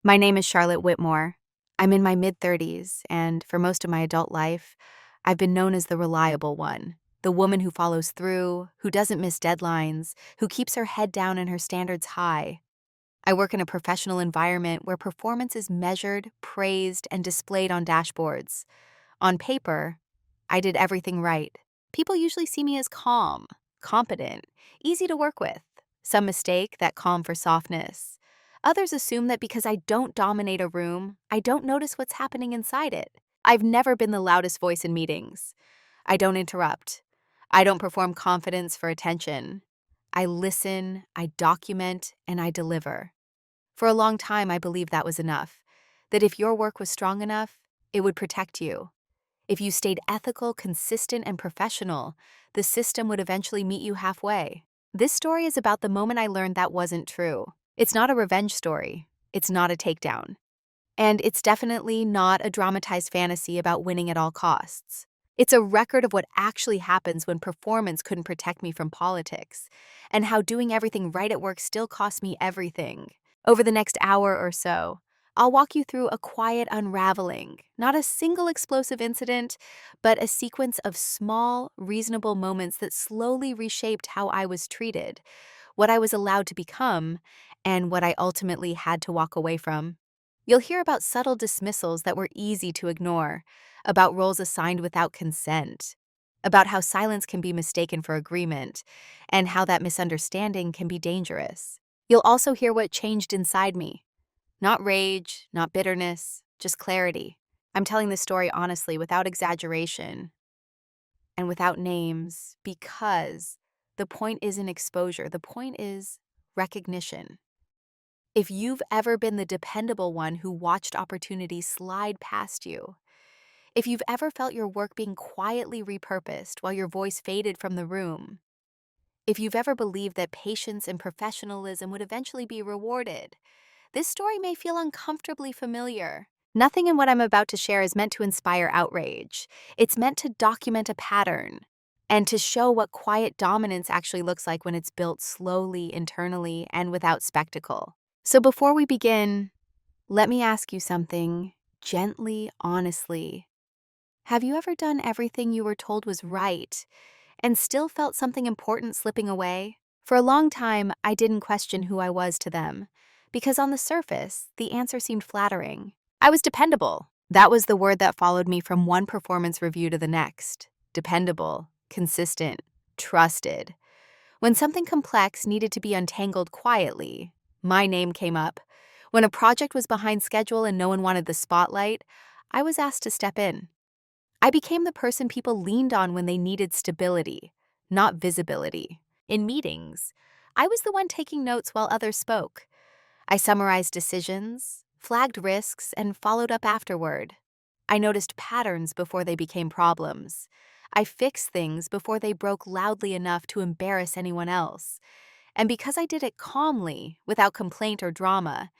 My name is Charlotte Whitmore. I'm in my mid-30s, and for most of my adult life, I've been known as the reliable one, the woman who follows through, who doesn't miss deadlines, who keeps her head down and her standards high. I work in a professional environment where performance is measured, praised, and displayed on dashboards. On paper, I did everything right. People usually see me as calm, competent, easy to work with. Some mistake that calm for softness. Others assume that because I don't dominate a room, I don't notice what's happening inside it. I've never been the loudest voice in meetings. I don't interrupt. I don't perform confidence for attention. I listen, I document, and I deliver. For a long time, I believed that was enough. That if your work was strong enough, it would protect you. If you stayed ethical, consistent, and professional, the system would eventually meet you halfway. This story is about the moment I learned that wasn't true. It's not a revenge story. It's not a takedown. And it's definitely not a dramatized fantasy about winning at all costs. It's a record of what actually happens when performance couldn't protect me from politics, and how doing everything right at work still cost me everything. Over the next hour or so, I'll walk you through a quiet unraveling, not a single explosive incident, but a sequence of small, reasonable moments that slowly reshaped how I was treated, what I was allowed to become, and what I ultimately had to walk away from. You'll hear about subtle dismissals that were easy to ignore, about roles assigned without consent, about how silence can be mistaken for agreement, and how that misunderstanding can be dangerous. You'll also hear what changed inside me. Not rage, not bitterness, just clarity. I'm telling this story honestly, without exaggeration and without names, because the point isn't exposure, the point is recognition. If you've ever been the dependable one who watched opportunities slide past you, if you've ever felt your work being quietly repurposed while your voice faded from the room, if you've ever believed that patience and professionalism would eventually be rewarded, this story may feel uncomfortably familiar. Nothing in what I'm about to share is meant to inspire outrage. It's meant to document a pattern and to show what quiet dominance actually looks like when it's built slowly, internally, and without spectacle. So before we begin, let me ask you something gently, honestly. Have you ever done everything you were told was right and still felt something important slipping away? For a long time, I didn't question who I was to them, because on the surface, the answer seemed flattering. I was dependable. That was the word that followed me from one performance review to the next. Dependable, consistent, trusted. When something complex needed to be untangled quietly, my name came up. When a project was behind schedule and no one wanted the spotlight, I was asked to step in. I became the person people leaned on when they needed stability, not visibility. In meetings, I was the one taking notes while others spoke. I summarized decisions, flagged risks, and followed up afterward. I noticed patterns before they became problems. I fixed things before they broke loudly enough to embarrass anyone else. And because I did it calmly, without complaint or drama,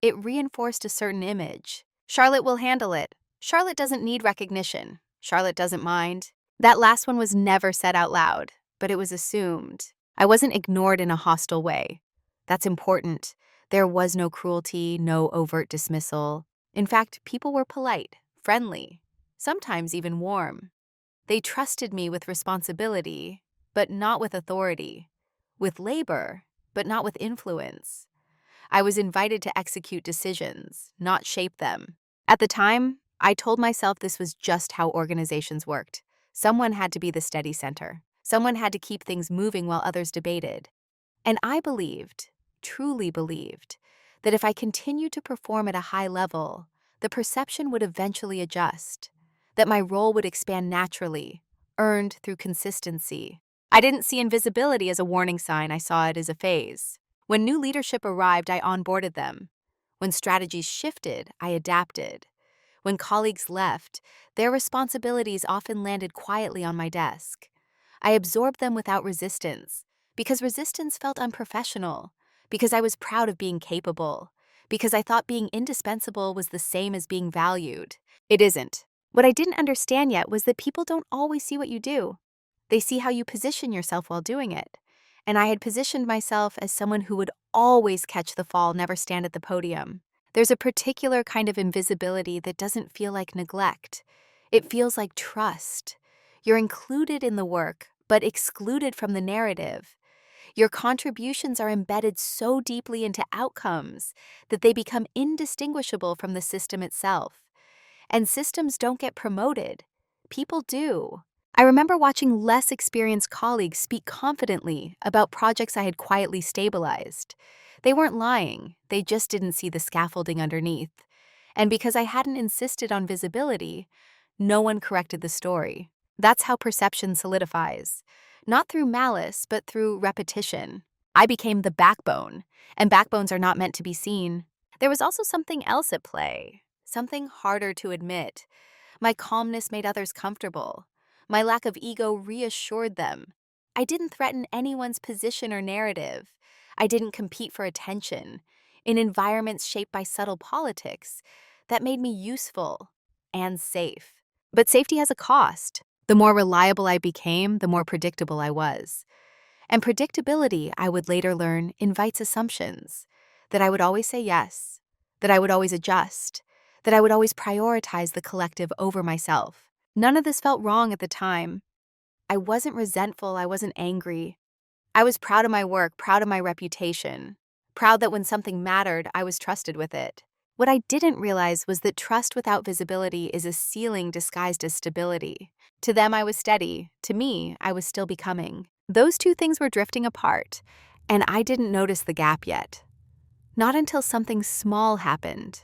it reinforced a certain image. Charlotte will handle it. Charlotte doesn't need recognition. Charlotte doesn't mind. That last one was never said out loud, but it was assumed. I wasn't ignored in a hostile way. That's important. There was no cruelty, no overt dismissal. In fact, people were polite, friendly, sometimes even warm. They trusted me with responsibility, but not with authority. With labor, but not with influence. I was invited to execute decisions, not shape them. At the time, I told myself this was just how organizations worked. Someone had to be the steady center. Someone had to keep things moving while others debated. And I believed, truly believed, that if I continued to perform at a high level, the perception would eventually adjust, that my role would expand naturally, earned through consistency. I didn't see invisibility as a warning sign, I saw it as a phase. When new leadership arrived, I onboarded them. When strategies shifted, I adapted. When colleagues left, their responsibilities often landed quietly on my desk. I absorbed them without resistance, because resistance felt unprofessional, because I was proud of being capable, because I thought being indispensable was the same as being valued. It isn't. What I didn't understand yet was that people don't always see what you do. They see how you position yourself while doing it. And I had positioned myself as someone who would always catch the fall, never stand at the podium. There's a particular kind of invisibility that doesn't feel like neglect. It feels like trust. You're included in the work, but excluded from the narrative. Your contributions are embedded so deeply into outcomes that they become indistinguishable from the system itself. And systems don't get promoted. People do. I remember watching less experienced colleagues speak confidently about projects I had quietly stabilized. They weren't lying, they just didn't see the scaffolding underneath. And because I hadn't insisted on visibility, no one corrected the story. That's how perception solidifies. Not through malice, but through repetition. I became the backbone, and backbones are not meant to be seen. There was also something else at play, something harder to admit. My calmness made others comfortable. My lack of ego reassured them. I didn't threaten anyone's position or narrative. I didn't compete for attention. In environments shaped by subtle politics, that made me useful and safe. But safety has a cost. The more reliable I became, the more predictable I was. And predictability, I would later learn, invites assumptions. That I would always say yes. That I would always adjust. That I would always prioritize the collective over myself. None of this felt wrong at the time. I wasn't resentful, I wasn't angry. I was proud of my work, proud of my reputation. Proud that when something mattered, I was trusted with it. What I didn't realize was that trust without visibility is a ceiling disguised as stability. To them, I was steady. To me, I was still becoming. Those two things were drifting apart, and I didn't notice the gap yet. Not until something small happened.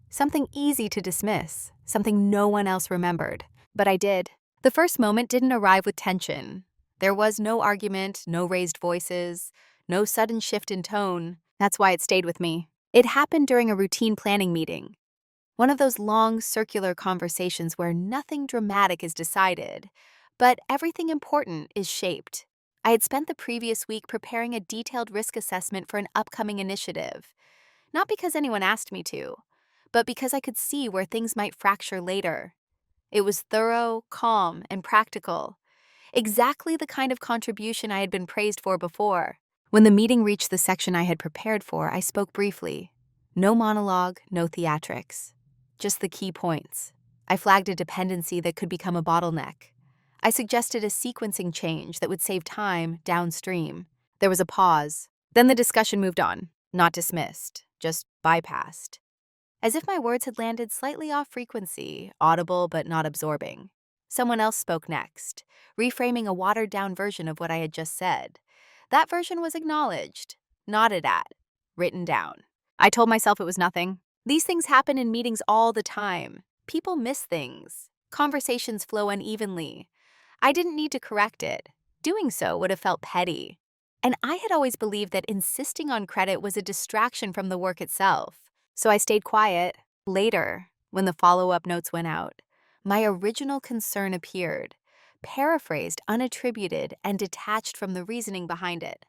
Something easy to dismiss, something no one else remembered. But I did. The first moment didn't arrive with tension. There was no argument, no raised voices, no sudden shift in tone. That's why it stayed with me. It happened during a routine planning meeting. One of those long, circular conversations where nothing dramatic is decided, but everything important is shaped. I had spent the previous week preparing a detailed risk assessment for an upcoming initiative. Not because anyone asked me to, but because I could see where things might fracture later. It was thorough, calm, and practical. Exactly the kind of contribution I had been praised for before. When the meeting reached the section I had prepared for, I spoke briefly. No monologue, no theatrics. Just the key points. I flagged a dependency that could become a bottleneck. I suggested a sequencing change that would save time downstream. There was a pause. Then the discussion moved on. Not dismissed, just bypassed. As if my words had landed slightly off frequency, audible but not absorbing. Someone else spoke next, reframing a watered-down version of what I had just said. That version was acknowledged, nodded at, written down. I told myself it was nothing. These things happen in meetings all the time. People miss things. Conversations flow unevenly. I didn't need to correct it. Doing so would have felt petty. And I had always believed that insisting on credit was a distraction from the work itself. So I stayed quiet. Later, when the follow-up notes went out, my original concern appeared, paraphrased, unattributed, and detached from the reasoning behind it.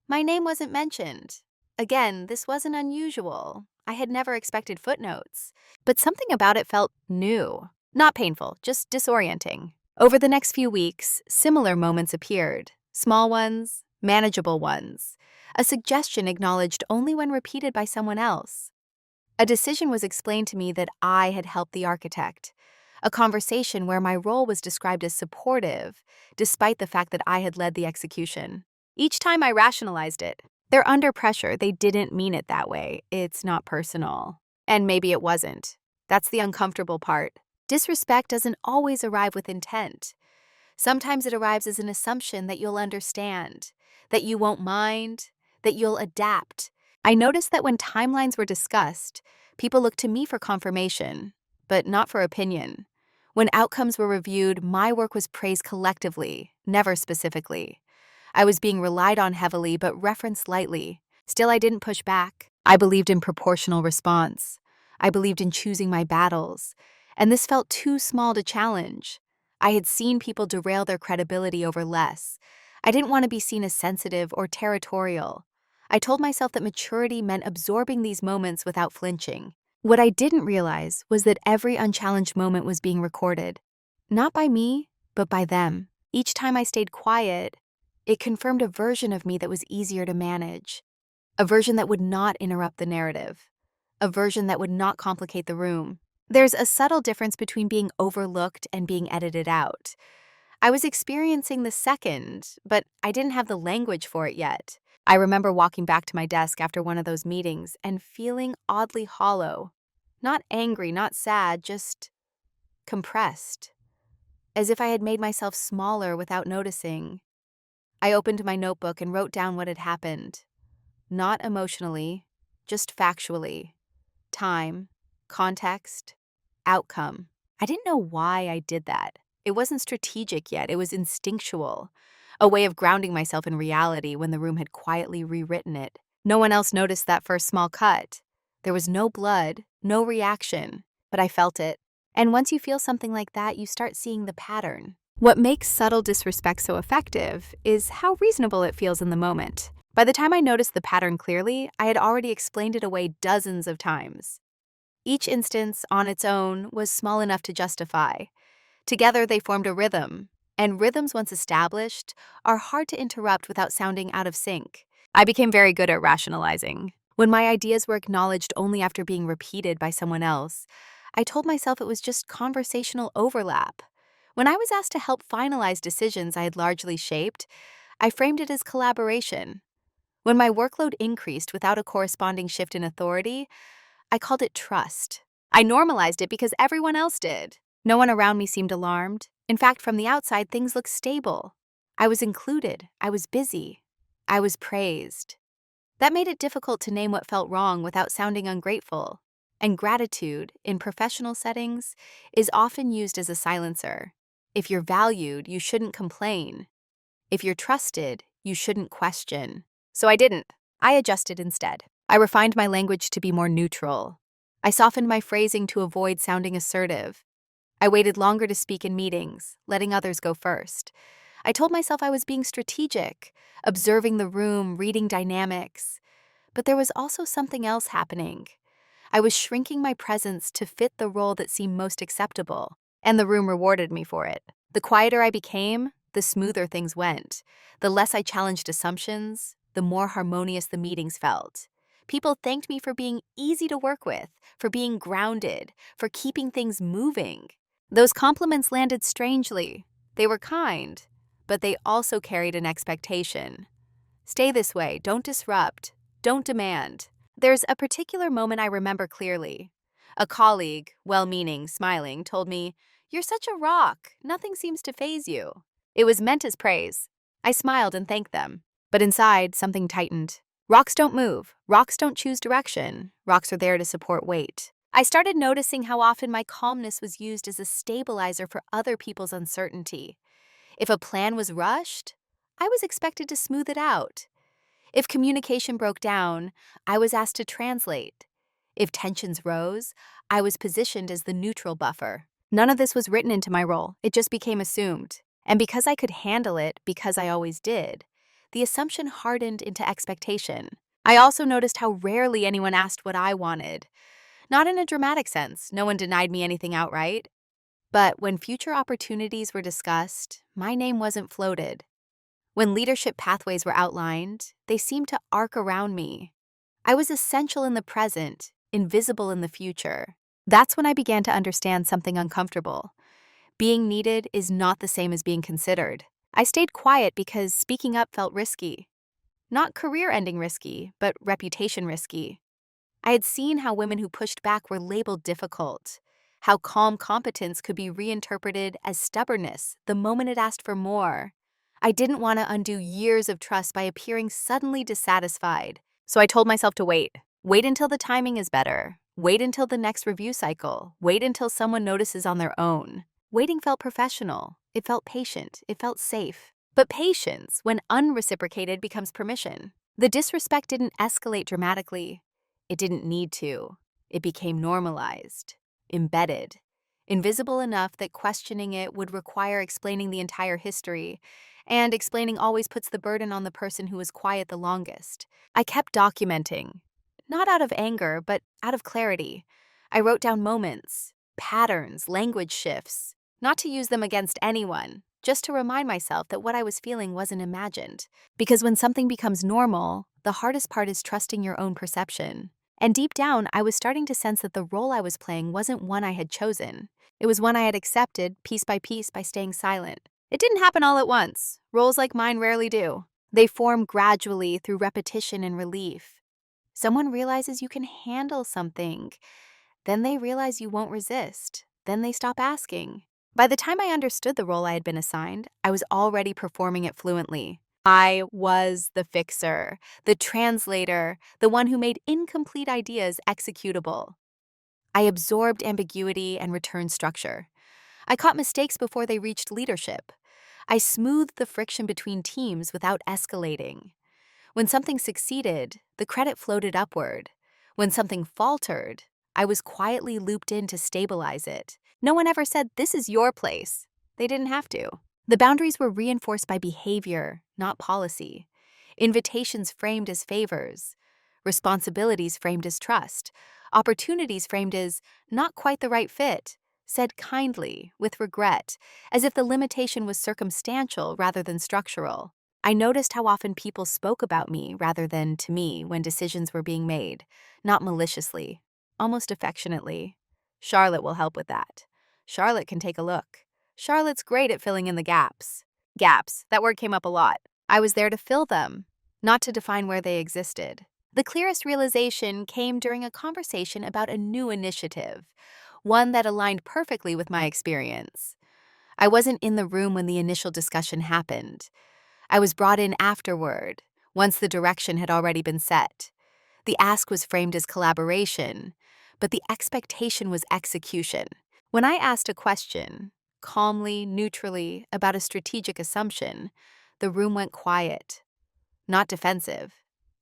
My name wasn't mentioned. Again, this wasn't unusual. I had never expected footnotes. But something about it felt new. Not painful, just disorienting. Over the next few weeks, similar moments appeared. Small ones, manageable ones. A suggestion acknowledged only when repeated by someone else. A decision was explained to me that I had helped the architect. A conversation where my role was described as supportive, despite the fact that I had led the execution. Each time I rationalized it. They're under pressure, they didn't mean it that way. It's not personal. And maybe it wasn't. That's the uncomfortable part. Disrespect doesn't always arrive with intent. Sometimes it arrives as an assumption that you'll understand, that you won't mind, that you'll adapt. I noticed that when timelines were discussed, people looked to me for confirmation, but not for opinion. When outcomes were reviewed, my work was praised collectively, never specifically. I was being relied on heavily, but referenced lightly. Still, I didn't push back. I believed in proportional response. I believed in choosing my battles. And this felt too small to challenge. I had seen people derail their credibility over less. I didn't want to be seen as sensitive or territorial. I told myself that maturity meant absorbing these moments without flinching. What I didn't realize was that every unchallenged moment was being recorded. Not by me, but by them. Each time I stayed quiet, it confirmed a version of me that was easier to manage. A version that would not interrupt the narrative. a version that would not complicate the room. There's a subtle difference between being overlooked and being edited out. I was experiencing the second, but I didn't have the language for it yet. I remember walking back to my desk after one of those meetings and feeling oddly hollow. Not angry, not sad, just compressed, as if I had made myself smaller without noticing. I opened my notebook and wrote down what had happened. Not emotionally, just factually. Time, context, outcome. I didn't know why I did that. It wasn't strategic yet, it was instinctual. A way of grounding myself in reality when the room had quietly rewritten it. No one else noticed that first small cut. There was no blood, no reaction, but I felt it. And once you feel something like that, you start seeing the pattern. What makes subtle disrespect so effective is how reasonable it feels in the moment. By the time I noticed the pattern clearly, I had already explained it away dozens of times. Each instance, on its own, was small enough to justify. Together, they formed a rhythm, and rhythms, once established, are hard to interrupt without sounding out of sync. I became very good at rationalizing. When my ideas were acknowledged only after being repeated by someone else, I told myself it was just conversational overlap. When I was asked to help finalize decisions I had largely shaped, I framed it as collaboration. When my workload increased without a corresponding shift in authority, I called it trust. I normalized it because everyone else did. No one around me seemed alarmed. In fact, from the outside, things looked stable. I was included. I was busy. I was praised. That made it difficult to name what felt wrong without sounding ungrateful. And gratitude, in professional settings, is often used as a silencer. If you're valued, you shouldn't complain. If you're trusted, you shouldn't question. So I didn't. I adjusted instead. I refined my language to be more neutral. I softened my phrasing to avoid sounding assertive. I waited longer to speak in meetings, letting others go first. I told myself I was being strategic, observing the room, reading dynamics. But there was also something else happening. I was shrinking my presence to fit the role that seemed most acceptable, and the room rewarded me for it. The quieter I became, the smoother things went. The less I challenged assumptions, the more harmonious the meetings felt. People thanked me for being easy to work with, for being grounded, for keeping things moving. Those compliments landed strangely. They were kind, but they also carried an expectation. Stay this way, don't disrupt, don't demand. There's a particular moment I remember clearly. A colleague, well-meaning, smiling, told me, "You're such a rock, nothing seems to faze you." It was meant as praise. I smiled and thanked them. But inside, something tightened. Rocks don't move. Rocks don't choose direction. Rocks are there to support weight. I started noticing how often my calmness was used as a stabilizer for other people's uncertainty. If a plan was rushed, I was expected to smooth it out. If communication broke down, I was asked to translate. If tensions rose, I was positioned as the neutral buffer. None of this was written into my role. It just became assumed. And because I could handle it, because I always did, the assumption hardened into expectation. I also noticed how rarely anyone asked what I wanted. Not in a dramatic sense, no one denied me anything outright. But when future opportunities were discussed, my name wasn't floated. When leadership pathways were outlined, they seemed to arc around me. I was essential in the present, invisible in the future. That's when I began to understand something uncomfortable. Being needed is not the same as being considered. I stayed quiet because speaking up felt risky. Not career-ending risky, but reputation risky. I had seen how women who pushed back were labeled difficult, how calm competence could be reinterpreted as stubbornness the moment it asked for more. I didn't want to undo years of trust by appearing suddenly dissatisfied, so I told myself to wait. Wait until the timing is better. Wait until the next review cycle. Wait until someone notices on their own. Waiting felt professional. It felt patient. It felt safe. But patience, when unreciprocated, becomes permission. The disrespect didn't escalate dramatically. It didn't need to. It became normalized, embedded, invisible enough that questioning it would require explaining the entire history, and explaining always puts the burden on the person who was quiet the longest. I kept documenting, not out of anger, but out of clarity. I wrote down moments, patterns, language shifts, not to use them against anyone, just to remind myself that what I was feeling wasn't imagined. Because when something becomes normal, the hardest part is trusting your own perception. And deep down, I was starting to sense that the role I was playing wasn't one I had chosen. It was one I had accepted piece by staying silent. It didn't happen all at once. Roles like mine rarely do. They form gradually through repetition and relief. Someone realizes you can handle something. Then they realize you won't resist. Then they stop asking. By the time I understood the role I had been assigned, I was already performing it fluently. I was the fixer, the translator, the one who made incomplete ideas executable. I absorbed ambiguity and returned structure. I caught mistakes before they reached leadership. I smoothed the friction between teams without escalating. When something succeeded, the credit floated upward. When something faltered, I was quietly looped in to stabilize it. No one ever said, "This is your place." They didn't have to. The boundaries were reinforced by behavior, not policy. Invitations framed as favors. Responsibilities framed as trust. Opportunities framed as not quite the right fit. Said kindly, with regret, as if the limitation was circumstantial rather than structural. I noticed how often people spoke about me rather than to me when decisions were being made, not maliciously, almost affectionately. Charlotte will help with that. Charlotte can take a look. Charlotte's great at filling in the gaps. Gaps, that word came up a lot. I was there to fill them, not to define where they existed. The clearest realization came during a conversation about a new initiative, one that aligned perfectly with my experience. I wasn't in the room when the initial discussion happened. I was brought in afterward, once the direction had already been set. The ask was framed as collaboration, but the expectation was execution. When I asked a question, calmly, neutrally, about a strategic assumption, the room went quiet. Not defensive,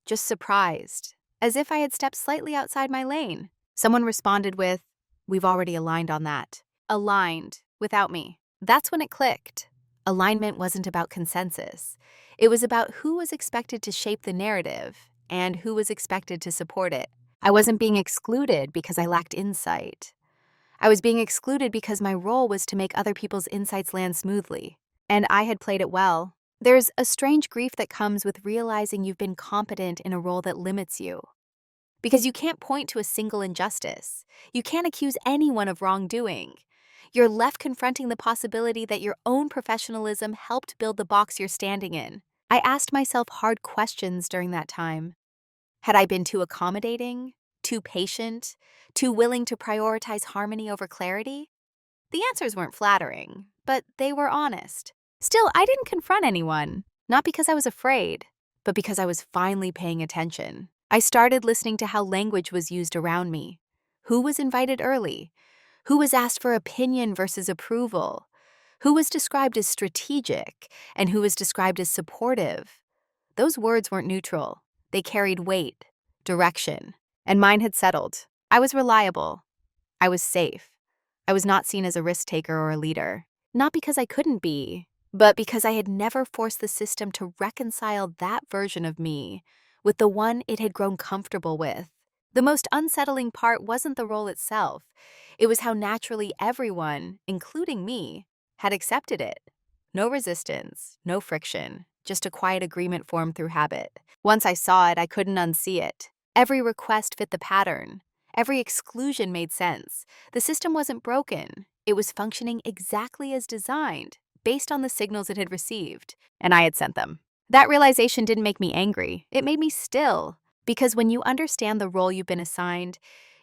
just surprised, as if I had stepped slightly outside my lane. Someone responded with, "We've already aligned on that." Aligned, without me. That's when it clicked. Alignment wasn't about consensus. It was about who was expected to shape the narrative and who was expected to support it. I wasn't being excluded because I lacked insight. I was being excluded because my role was to make other people's insights land smoothly. And I had played it well. There's a strange grief that comes with realizing you've been competent in a role that limits you. Because you can't point to a single injustice. You can't accuse anyone of wrongdoing. You're left confronting the possibility that your own professionalism helped build the box you're standing in. I asked myself hard questions during that time. Had I been too accommodating, too patient, too willing to prioritize harmony over clarity? The answers weren't flattering, but they were honest. Still, I didn't confront anyone, not because I was afraid, but because I was finally paying attention. I started listening to how language was used around me. Who was invited early? Who was asked for opinion versus approval? Who was described as strategic and who was described as supportive? Those words weren't neutral. They carried weight, direction, and mine had settled. I was reliable. I was safe. I was not seen as a risk taker or a leader. Not because I couldn't be, but because I had never forced the system to reconcile that version of me with the one it had grown comfortable with. The most unsettling part wasn't the role itself. It was how naturally everyone, including me, had accepted it. No resistance, no friction, just a quiet agreement formed through habit. Once I saw it, I couldn't unsee it. Every request fit the pattern. Every exclusion made sense. The system wasn't broken. It was functioning exactly as designed, based on the signals it had received, and I had sent them. That realization didn't make me angry. It made me still. Because when you understand the role you've been assigned,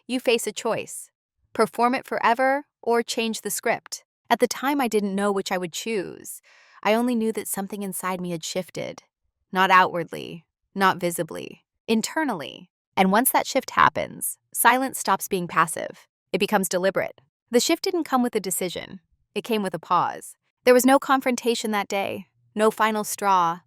you face a choice. Perform it forever or change the script. At the time, I didn't know which I would choose. I only knew that something inside me had shifted. Not outwardly, not visibly, internally. And once that shift happens, silence stops being passive. It becomes deliberate. The shift didn't come with a decision. It came with a pause. There was no confrontation that day, no final straw.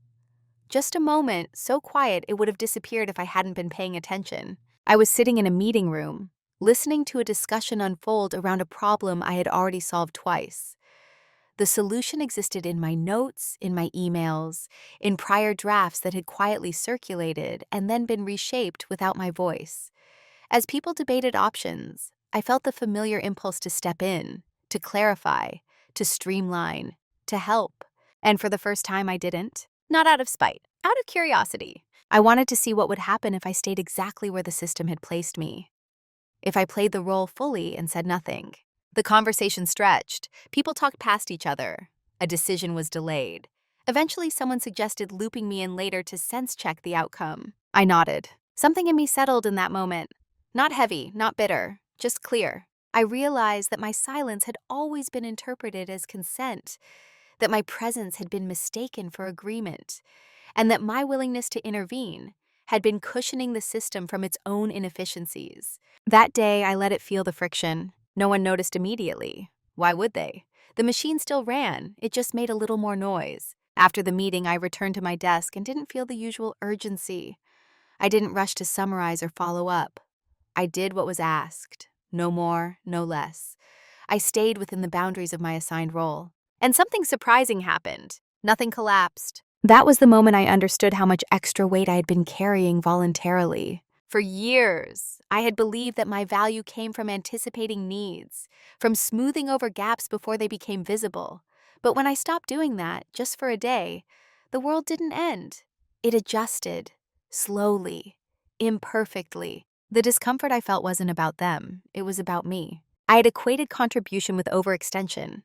Just a moment so quiet it would have disappeared if I hadn't been paying attention. I was sitting in a meeting room, listening to a discussion unfold around a problem I had already solved twice. The solution existed in my notes, in my emails, in prior drafts that had quietly circulated and then been reshaped without my voice. As people debated options, I felt the familiar impulse to step in, to clarify, to streamline, to help. And for the first time, I didn't. Not out of spite. out of curiosity. I wanted to see what would happen if I stayed exactly where the system had placed me, if I played the role fully and said nothing. The conversation stretched. People talked past each other. A decision was delayed. Eventually, someone suggested looping me in later to sense check the outcome. I nodded. Something in me settled in that moment. Not heavy, not bitter, just clear. I realized that my silence had always been interpreted as consent, that my presence had been mistaken for agreement, and that my willingness to intervene had been cushioning the system from its own inefficiencies. That day, I let it feel the friction. No one noticed immediately. Why would they? The machine still ran, it just made a little more noise. After the meeting, I returned to my desk and didn't feel the usual urgency. I didn't rush to summarize or follow up. I did what was asked. No more, no less. I stayed within the boundaries of my assigned role. And something surprising happened. Nothing collapsed. That was the moment I understood how much extra weight I had been carrying voluntarily. For years, I had believed that my value came from anticipating needs, from smoothing over gaps before they became visible. But when I stopped doing that, just for a day, the world didn't end. It adjusted, slowly, imperfectly. The discomfort I felt wasn't about them, it was about me. I had equated contribution with overextension.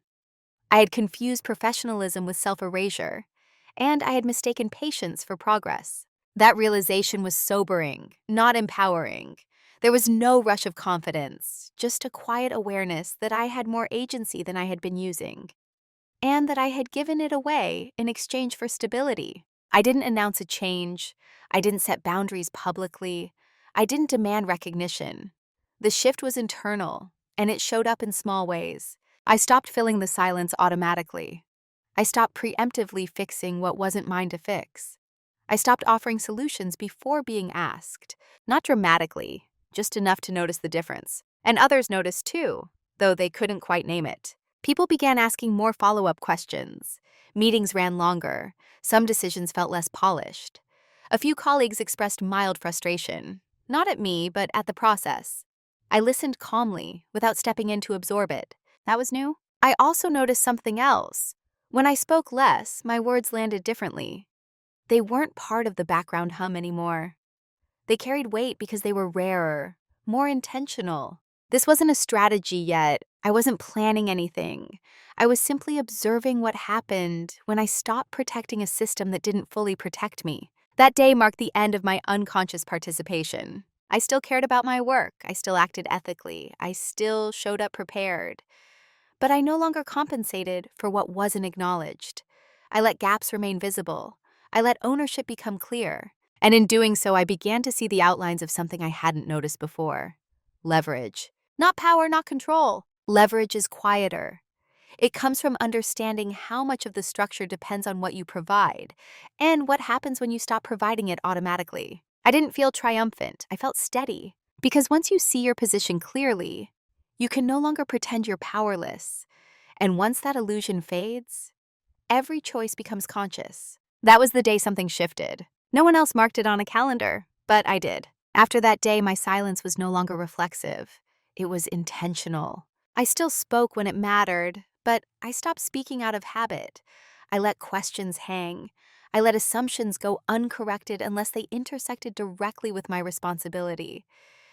I had confused professionalism with self-erasure, and I had mistaken patience for progress. That realization was sobering, not empowering. There was no rush of confidence, just a quiet awareness that I had more agency than I had been using, and that I had given it away in exchange for stability. I didn't announce a change. I didn't set boundaries publicly. I didn't demand recognition. The shift was internal, and it showed up in small ways. I stopped filling the silence automatically. I stopped preemptively fixing what wasn't mine to fix. I stopped offering solutions before being asked, not dramatically, just enough to notice the difference. And others noticed too, though they couldn't quite name it. People began asking more follow-up questions. Meetings ran longer. Some decisions felt less polished. A few colleagues expressed mild frustration, not at me, but at the process. I listened calmly, without stepping in to absorb it. That was new. I also noticed something else. When I spoke less, my words landed differently. They weren't part of the background hum anymore. They carried weight because they were rarer, more intentional. This wasn't a strategy yet. I wasn't planning anything. I was simply observing what happened when I stopped protecting a system that didn't fully protect me. That day marked the end of my unconscious participation. I still cared about my work. I still acted ethically. I still showed up prepared. But I no longer compensated for what wasn't acknowledged. I let gaps remain visible. I let ownership become clear. And in doing so, I began to see the outlines of something I hadn't noticed before. Leverage. Not power, not control. Leverage is quieter. It comes from understanding how much of the structure depends on what you provide, and what happens when you stop providing it automatically. I didn't feel triumphant. I felt steady. Because once you see your position clearly, you can no longer pretend you're powerless. And once that illusion fades, every choice becomes conscious. That was the day something shifted. No one else marked it on a calendar, but I did. After that day, my silence was no longer reflexive. It was intentional. I still spoke when it mattered, but I stopped speaking out of habit. I let questions hang. I let assumptions go uncorrected unless they intersected directly with my responsibility.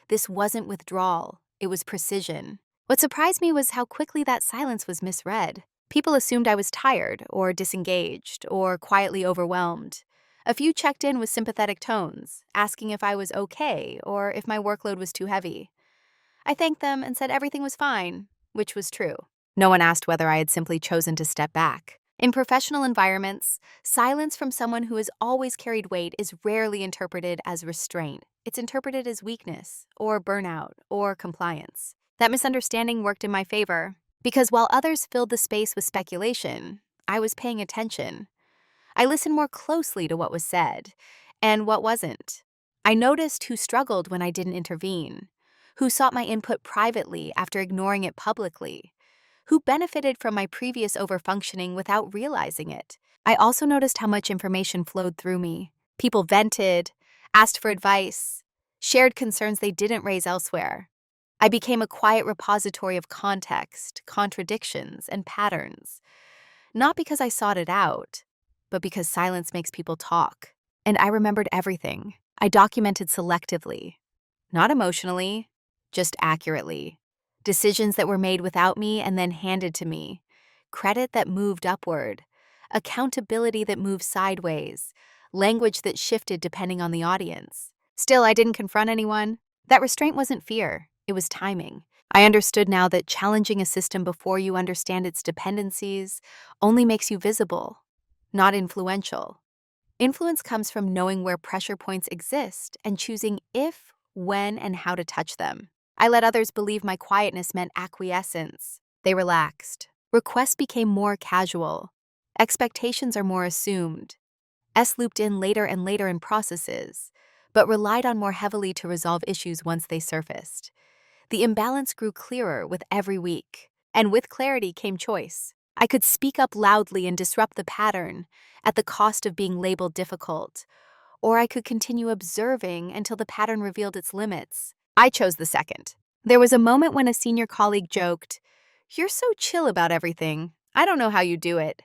This wasn't withdrawal. It was precision. What surprised me was how quickly that silence was misread. People assumed I was tired, or disengaged, or quietly overwhelmed. A few checked in with sympathetic tones, asking if I was okay or if my workload was too heavy. I thanked them and said everything was fine, which was true. No one asked whether I had simply chosen to step back. In professional environments, silence from someone who has always carried weight is rarely interpreted as restraint. It's interpreted as weakness, or burnout, or compliance. That misunderstanding worked in my favor, because while others filled the space with speculation, I was paying attention. I listened more closely to what was said, and what wasn't. I noticed who struggled when I didn't intervene, who sought my input privately after ignoring it publicly, who benefited from my previous overfunctioning without realizing it. I also noticed how much information flowed through me. People vented, asked for advice, shared concerns they didn't raise elsewhere. I became a quiet repository of context, contradictions, and patterns. Not because I sought it out, but because silence makes people talk. And I remembered everything. I documented selectively, not emotionally, just accurately. Decisions that were made without me and then handed to me. Credit that moved upward. Accountability that moved sideways. Language that shifted depending on the audience. Still, I didn't confront anyone. That restraint wasn't fear, it was timing. I understood now that challenging a system before you understand its dependencies only makes you visible, not influential. Influence comes from knowing where pressure points exist and choosing if, when, and how to touch them. I let others believe my quietness meant acquiescence. They relaxed. Requests became more casual. Expectations are more assumed. S looped in later and later in processes, but relied on more heavily to resolve issues once they surfaced. The imbalance grew clearer with every week, and with clarity came choice. I could speak up loudly and disrupt the pattern at the cost of being labeled difficult, or I could continue observing until the pattern revealed its limits. I chose the second. There was a moment when a senior colleague joked, "You're so chill about everything. I don't know how you do it."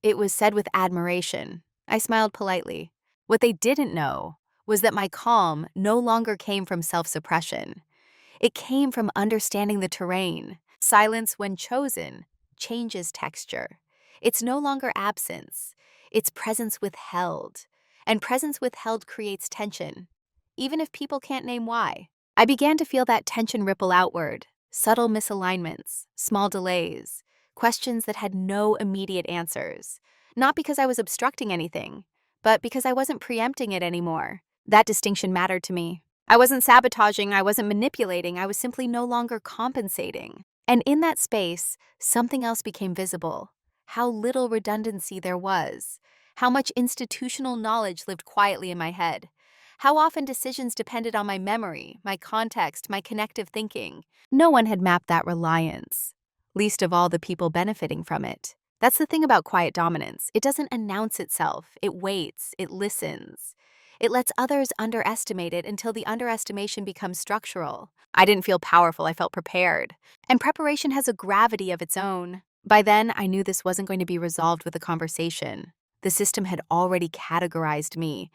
It was said with admiration. I smiled politely. What they didn't know was that my calm no longer came from self-suppression. It came from understanding the terrain. Silence, when chosen, changes texture. It's no longer absence. It's presence withheld. And presence withheld creates tension, even if people can't name why. I began to feel that tension ripple outward. Subtle misalignments, small delays, questions that had no immediate answers. Not because I was obstructing anything, but because I wasn't preempting it anymore. That distinction mattered to me. I wasn't sabotaging, I wasn't manipulating, I was simply no longer compensating. And in that space, something else became visible. How little redundancy there was. How much institutional knowledge lived quietly in my head. How often decisions depended on my memory, my context, my connective thinking. No one had mapped that reliance, least of all the people benefiting from it. That's the thing about quiet dominance. It doesn't announce itself, it waits, it listens. It lets others underestimate it until the underestimation becomes structural. I didn't feel powerful, I felt prepared. And preparation has a gravity of its own. By then, I knew this wasn't going to be resolved with a conversation. The system had already categorized me.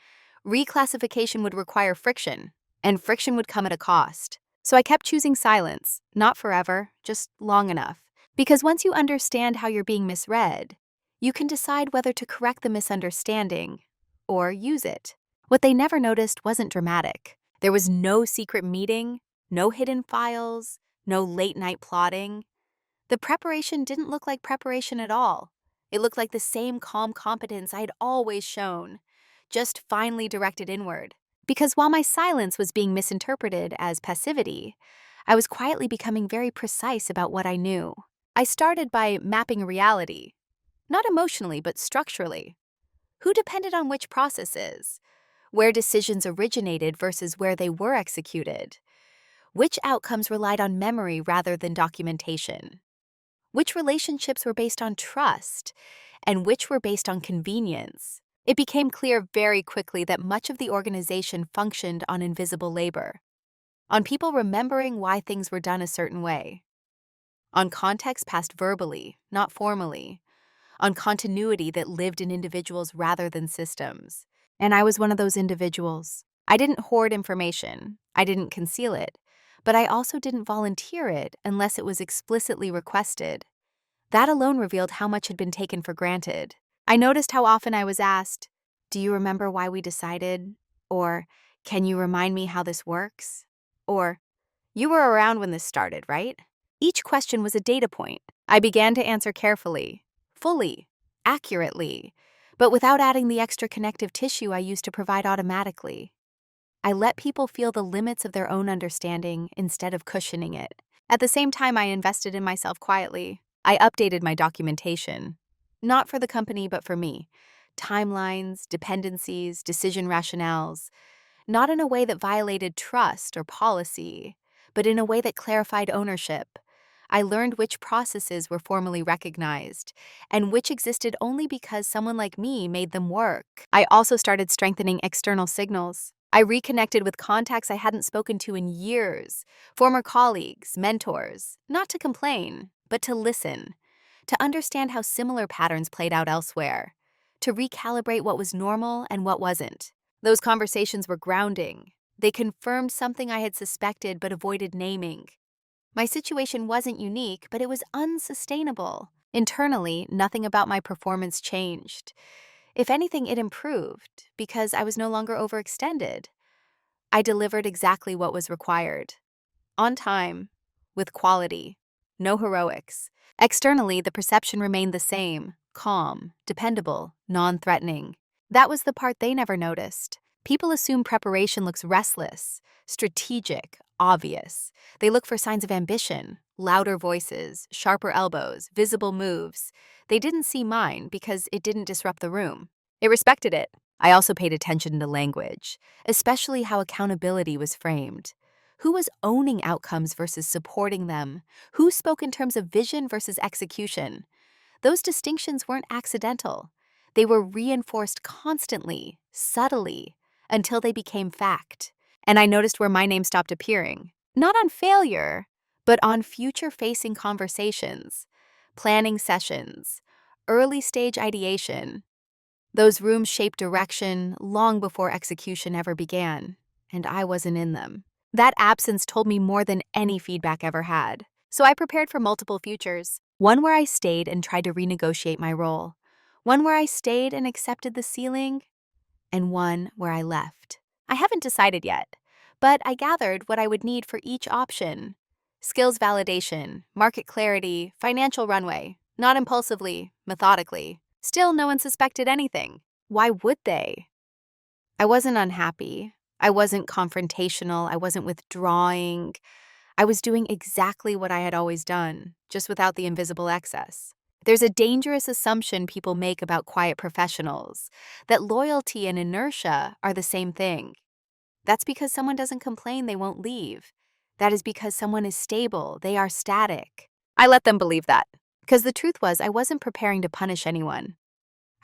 Reclassification would require friction, and friction would come at a cost. So I kept choosing silence, not forever, just long enough. Because once you understand how you're being misread, you can decide whether to correct the misunderstanding or use it. What they never noticed wasn't dramatic. There was no secret meeting, no hidden files, no late-night plotting. The preparation didn't look like preparation at all. It looked like the same calm competence I'd always shown, just finely directed inward. Because while my silence was being misinterpreted as passivity, I was quietly becoming very precise about what I knew. I started by mapping reality, not emotionally, but structurally. Who depended on which processes? Where decisions originated versus where they were executed, which outcomes relied on memory rather than documentation, which relationships were based on trust, and which were based on convenience. It became clear very quickly that much of the organization functioned on invisible labor, on people remembering why things were done a certain way, on context passed verbally, not formally, on continuity that lived in individuals rather than systems. And I was one of those individuals. I didn't hoard information. I didn't conceal it. But I also didn't volunteer it unless it was explicitly requested. That alone revealed how much had been taken for granted. I noticed how often I was asked, "Do you remember why we decided?" Or, "Can you remind me how this works?" Or, "You were around when this started, right?" Each question was a data point. I began to answer carefully, fully, accurately, but without adding the extra connective tissue I used to provide automatically. I let people feel the limits of their own understanding instead of cushioning it. At the same time, I invested in myself quietly. I updated my documentation, not for the company, but for me. Timelines, dependencies, decision rationales, not in a way that violated trust or policy, but in a way that clarified ownership. I learned which processes were formally recognized, and which existed only because someone like me made them work. I also started strengthening external signals. I reconnected with contacts I hadn't spoken to in years, former colleagues, mentors, not to complain, but to listen, to understand how similar patterns played out elsewhere, to recalibrate what was normal and what wasn't. Those conversations were grounding. They confirmed something I had suspected but avoided naming. My situation wasn't unique, but it was unsustainable. Internally, nothing about my performance changed. If anything, it improved because I was no longer overextended. I delivered exactly what was required. On time, with quality, no heroics. Externally, the perception remained the same, calm, dependable, non-threatening. That was the part they never noticed. People assume preparation looks restless, strategic, obvious. They look for signs of ambition, louder voices, sharper elbows, visible moves. They didn't see mine because it didn't disrupt the room. It respected it. I also paid attention to language, especially how accountability was framed. Who was owning outcomes versus supporting them? Who spoke in terms of vision versus execution? Those distinctions weren't accidental. They were reinforced constantly, subtly, until they became fact. And I noticed where my name stopped appearing. Not on failure, but on future-facing conversations, planning sessions, early-stage ideation. Those rooms shaped direction long before execution ever began, and I wasn't in them. That absence told me more than any feedback ever had. So I prepared for multiple futures. One where I stayed and tried to renegotiate my role. One where I stayed and accepted the ceiling. And one where I left. I haven't decided yet, but I gathered what I would need for each option. Skills validation, market clarity, financial runway. Not impulsively, methodically. Still, no one suspected anything. Why would they? I wasn't unhappy. I wasn't confrontational. I wasn't withdrawing. I was doing exactly what I had always done, just without the invisible excess. There's a dangerous assumption people make about quiet professionals, that loyalty and inertia are the same thing. That's because someone doesn't complain, they won't leave. That is because someone is stable, they are static. I let them believe that, because the truth was I wasn't preparing to punish anyone.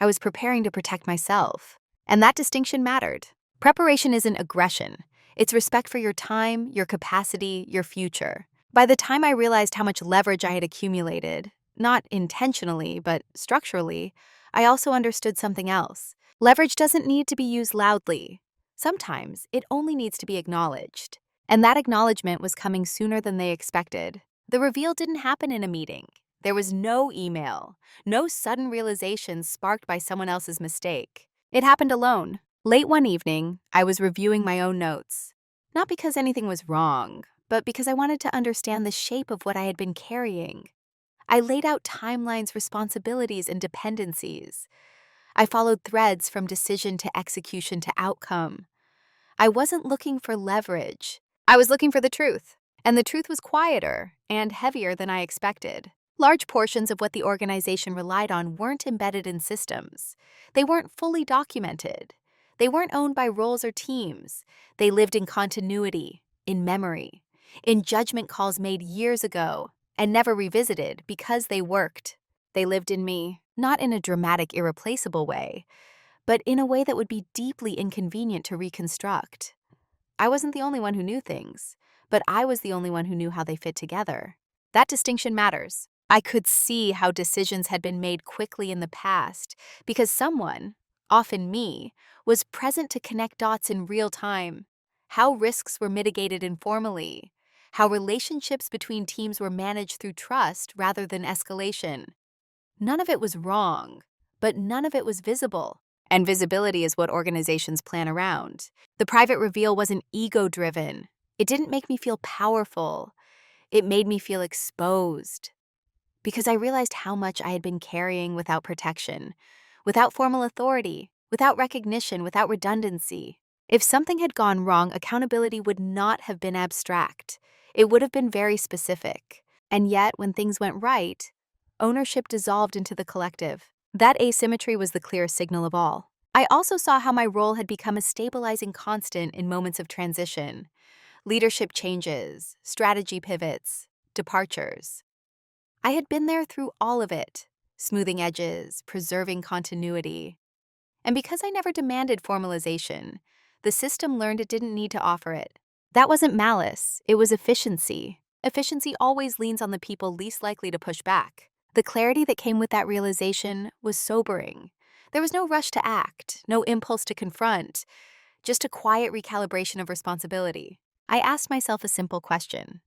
I was preparing to protect myself. And that distinction mattered. Preparation isn't aggression. It's respect for your time, your capacity, your future. By the time I realized how much leverage I had accumulated, not intentionally, but structurally, I also understood something else. Leverage doesn't need to be used loudly. Sometimes it only needs to be acknowledged. And that acknowledgement was coming sooner than they expected. The reveal didn't happen in a meeting. There was no email, no sudden realization sparked by someone else's mistake. It happened alone. Late one evening, I was reviewing my own notes. Not because anything was wrong, but because I wanted to understand the shape of what I had been carrying. I laid out timelines, responsibilities, and dependencies. I followed threads from decision to execution to outcome. I wasn't looking for leverage. I was looking for the truth. And the truth was quieter and heavier than I expected. Large portions of what the organization relied on weren't embedded in systems. They weren't fully documented. They weren't owned by roles or teams. They lived in continuity, in memory, in judgment calls made years ago and never revisited because they worked. They lived in me, not in a dramatic, irreplaceable way, but in a way that would be deeply inconvenient to reconstruct. I wasn't the only one who knew things, but I was the only one who knew how they fit together. That distinction matters. I could see how decisions had been made quickly in the past because someone, often me, was present to connect dots in real time. How risks were mitigated informally. How relationships between teams were managed through trust rather than escalation. None of it was wrong, but none of it was visible. And visibility is what organizations plan around. The private reveal wasn't ego-driven. It didn't make me feel powerful. It made me feel exposed. Because I realized how much I had been carrying without protection, without formal authority, without recognition, without redundancy. If something had gone wrong, accountability would not have been abstract. It would have been very specific. And yet, when things went right, ownership dissolved into the collective. That asymmetry was the clearest signal of all. I also saw how my role had become a stabilizing constant in moments of transition. Leadership changes, strategy pivots, departures. I had been there through all of it, smoothing edges, preserving continuity. And because I never demanded formalization, the system learned it didn't need to offer it. That wasn't malice, it was efficiency. Efficiency always leans on the people least likely to push back. The clarity that came with that realization was sobering, There was no rush to act, no impulse to confront, just a quiet recalibration of responsibility. I asked myself a simple question.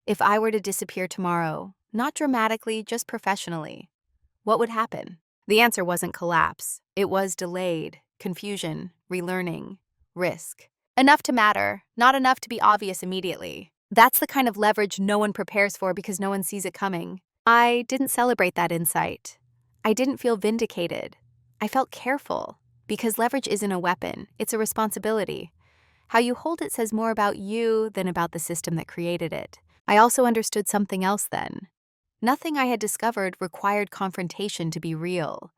If I were to disappear tomorrow, not dramatically, just professionally, what would happen? The answer wasn't collapse. It was delayed, confusion, relearning, risk. Enough to matter, not enough to be obvious immediately. That's the kind of leverage no one prepares for because no one sees it coming. I didn't celebrate that insight. I didn't feel vindicated. I felt careful, because leverage isn't a weapon, it's a responsibility. How you hold it says more about you than about the system that created it. I also understood something else then. Nothing I had discovered required confrontation to be real.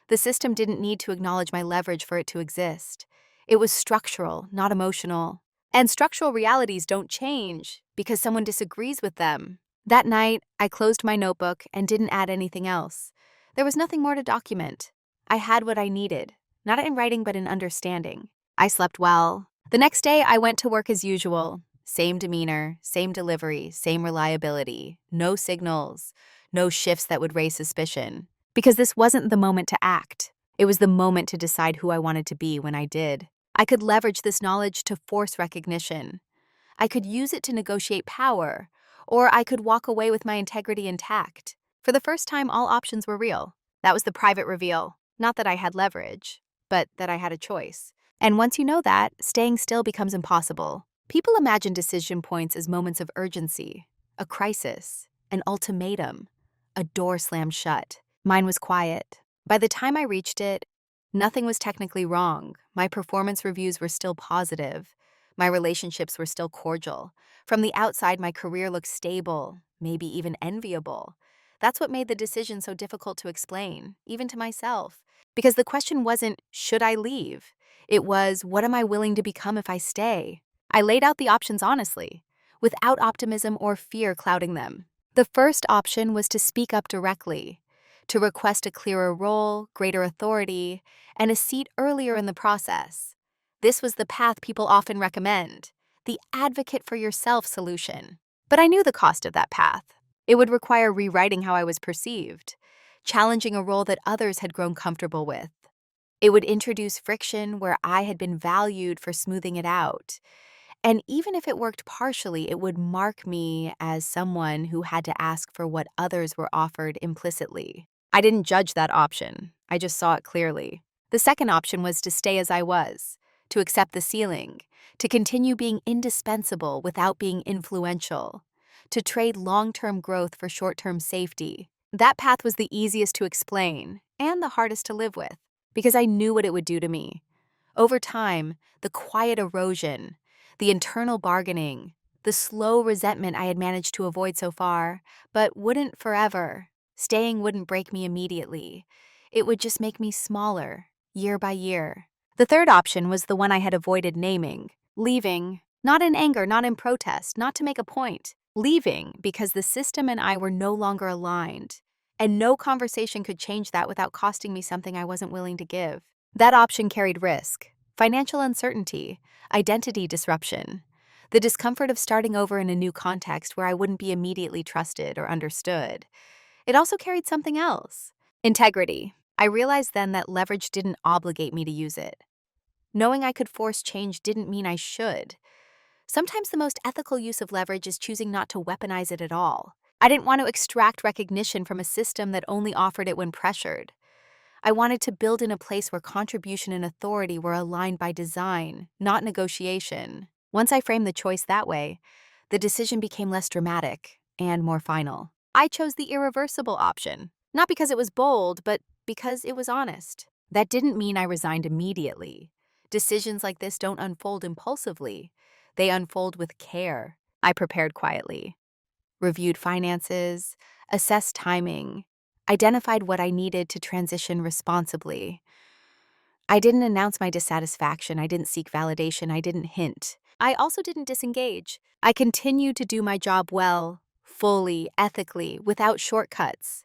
The system didn't need to acknowledge my leverage for it to exist. It was structural, not emotional. And structural realities don't change because someone disagrees with them. That night, I closed my notebook and didn't add anything else. There was nothing more to document. I had what I needed, not in writing but in understanding. I slept well. The next day, I went to work as usual. Same demeanor, same delivery, same reliability. No signals, no shifts that would raise suspicion. Because this wasn't the moment to act. It was the moment to decide who I wanted to be when I did. I could leverage this knowledge to force recognition. I could use it to negotiate power, or I could walk away with my integrity intact. For the first time, all options were real. That was the private reveal. Not that I had leverage, but that I had a choice. And once you know that, staying still becomes impossible. People imagine decision points as moments of urgency, a crisis, an ultimatum, a door slammed shut. Mine was quiet. By the time I reached it, nothing was technically wrong. My performance reviews were still positive. My relationships were still cordial. From the outside, my career looked stable, maybe even enviable. That's what made the decision so difficult to explain, even to myself. Because the question wasn't, should I leave? It was, what am I willing to become if I stay? I laid out the options honestly, without optimism or fear clouding them. The first option was to speak up directly, to request a clearer role, greater authority, and a seat earlier in the process. This was the path people often recommend, the advocate for yourself solution. But I knew the cost of that path. It would require rewriting how I was perceived, challenging a role that others had grown comfortable with. It would introduce friction where I had been valued for smoothing it out. And even if it worked partially, it would mark me as someone who had to ask for what others were offered implicitly. I didn't judge that option. I just saw it clearly. The second option was to stay as I was, to accept the ceiling, to continue being indispensable without being influential, to trade long-term growth for short-term safety. That path was the easiest to explain and the hardest to live with, because I knew what it would do to me. Over time, the quiet erosion, the internal bargaining, the slow resentment I had managed to avoid so far, but wouldn't forever. Staying wouldn't break me immediately. It would just make me smaller, year by year. The third option was the one I had avoided naming, leaving, not in anger, not in protest, not to make a point. Leaving because the system and I were no longer aligned, and no conversation could change that without costing me something I wasn't willing to give. That option carried risk, financial uncertainty, identity disruption, the discomfort of starting over in a new context where I wouldn't be immediately trusted or understood. It also carried something else, integrity. I realized then that leverage didn't obligate me to use it. Knowing I could force change didn't mean I should. Sometimes the most ethical use of leverage is choosing not to weaponize it at all. I didn't want to extract recognition from a system that only offered it when pressured. I wanted to build in a place where contribution and authority were aligned by design, not negotiation. Once I framed the choice that way, the decision became less dramatic and more final. I chose the irreversible option, not because it was bold, but because it was honest. That didn't mean I resigned immediately. Decisions like this don't unfold impulsively. They unfold with care. I prepared quietly, reviewed finances, assessed timing, identified what I needed to transition responsibly. I didn't announce my dissatisfaction. I didn't seek validation. I didn't hint. I also didn't disengage. I continued to do my job well, fully, ethically, without shortcuts.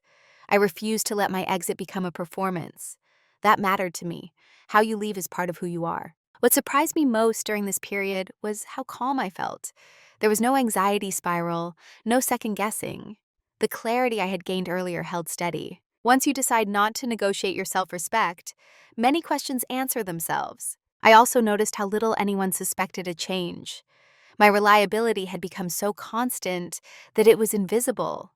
I refused to let my exit become a performance. That mattered to me. How you leave is part of who you are. What surprised me most during this period was how calm I felt. There was no anxiety spiral, no second guessing. The clarity I had gained earlier held steady. Once you decide not to negotiate your self-respect, many questions answer themselves. I also noticed how little anyone suspected a change. My reliability had become so constant that it was invisible.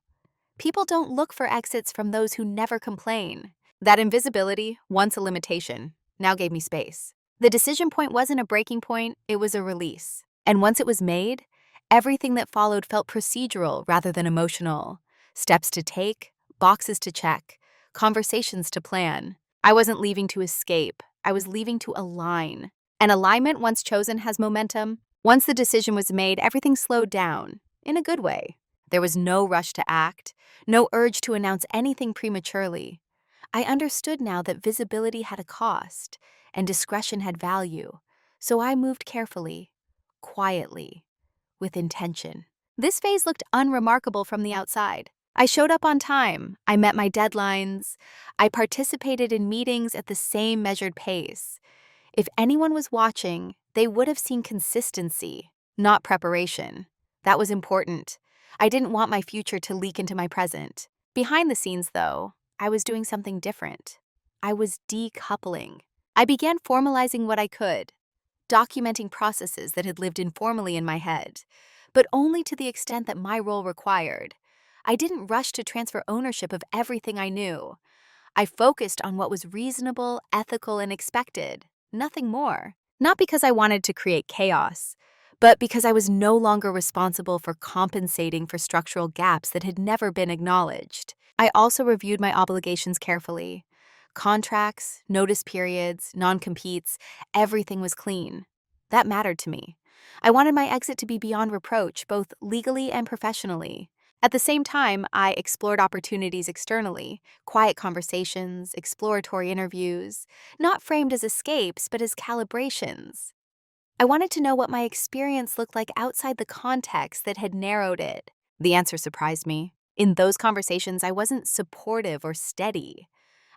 People don't look for exits from those who never complain. That invisibility, once a limitation, now gave me space. The decision point wasn't a breaking point, it was a release. And once it was made, everything that followed felt procedural rather than emotional. Steps to take, boxes to check, conversations to plan. I wasn't leaving to escape, I was leaving to align. And alignment, once chosen, has momentum. Once the decision was made, everything slowed down, in a good way. There was no rush to act, no urge to announce anything prematurely. I understood now that visibility had a cost, and discretion had value, so I moved carefully, quietly, with intention. This phase looked unremarkable from the outside. I showed up on time, I met my deadlines, I participated in meetings at the same measured pace. If anyone was watching, they would have seen consistency, not preparation. That was important. I didn't want my future to leak into my present. Behind the scenes, though, I was doing something different. I was decoupling. I began formalizing what I could, documenting processes that had lived informally in my head, but only to the extent that my role required. I didn't rush to transfer ownership of everything I knew. I focused on what was reasonable, ethical, and expected, nothing more. Not because I wanted to create chaos, but because I was no longer responsible for compensating for structural gaps that had never been acknowledged. I also reviewed my obligations carefully. Contracts, notice periods, non-competes, everything was clean. That mattered to me. I wanted my exit to be beyond reproach, both legally and professionally. At the same time, I explored opportunities externally, quiet conversations, exploratory interviews, not framed as escapes, but as calibrations. I wanted to know what my experience looked like outside the context that had narrowed it. The answer surprised me. In those conversations, I wasn't supportive or steady.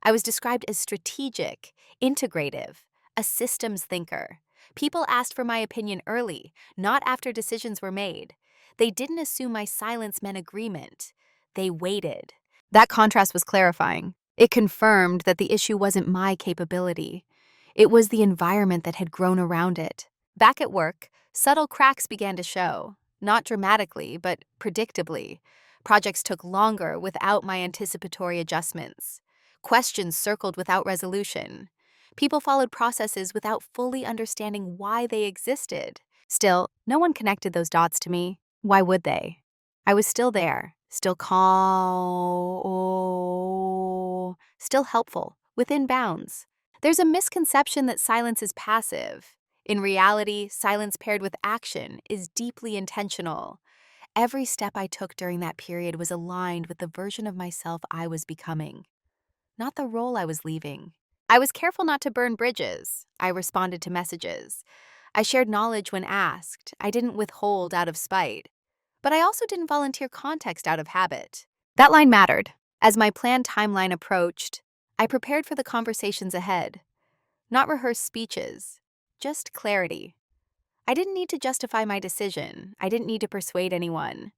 I was described as strategic, integrative, a systems thinker. People asked for my opinion early, not after decisions were made. They didn't assume my silence meant agreement. They waited. That contrast was clarifying. It confirmed that the issue wasn't my capability. It was the environment that had grown around it. Back at work, subtle cracks began to show, not dramatically, but predictably. Projects took longer without my anticipatory adjustments. Questions circled without resolution. People followed processes without fully understanding why they existed. Still, no one connected those dots to me. Why would they? I was still there, still calm, still helpful, within bounds. There's a misconception that silence is passive. In reality, silence paired with action is deeply intentional. Every step I took during that period was aligned with the version of myself I was becoming, not the role I was leaving. I was careful not to burn bridges. I responded to messages. I shared knowledge when asked. I didn't withhold out of spite. But I also didn't volunteer context out of habit. That line mattered. As my planned timeline approached, I prepared for the conversations ahead. Not rehearsed speeches, just clarity. I didn't need to justify my decision. I didn't need to persuade anyone.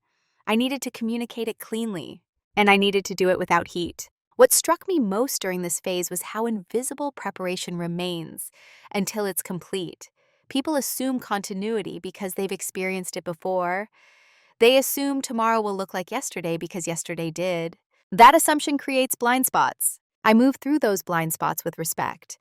I needed to communicate it cleanly, and I needed to do it without heat. What struck me most during this phase was how invisible preparation remains until it's complete. People assume continuity because they've experienced it before. They assume tomorrow will look like yesterday because yesterday did. That assumption creates blind spots. I move through those blind spots with respect,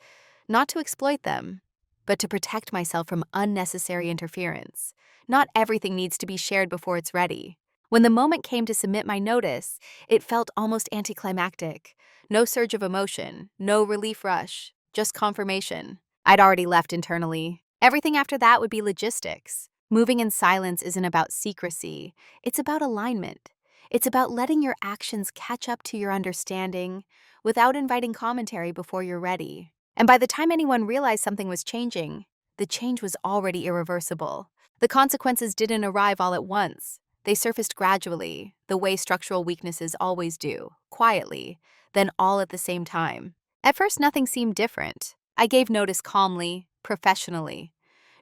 not to exploit them, but to protect myself from unnecessary interference. Not everything needs to be shared before it's ready. When the moment came to submit my notice, it felt almost anticlimactic. No surge of emotion, no relief rush, just confirmation. I'd already left internally. Everything after that would be logistics. Moving in silence isn't about secrecy, it's about alignment. It's about letting your actions catch up to your understanding without inviting commentary before you're ready. And by the time anyone realized something was changing, the change was already irreversible. The consequences didn't arrive all at once. They surfaced gradually, the way structural weaknesses always do, quietly, then all at the same time. At first, nothing seemed different. I gave notice calmly, professionally.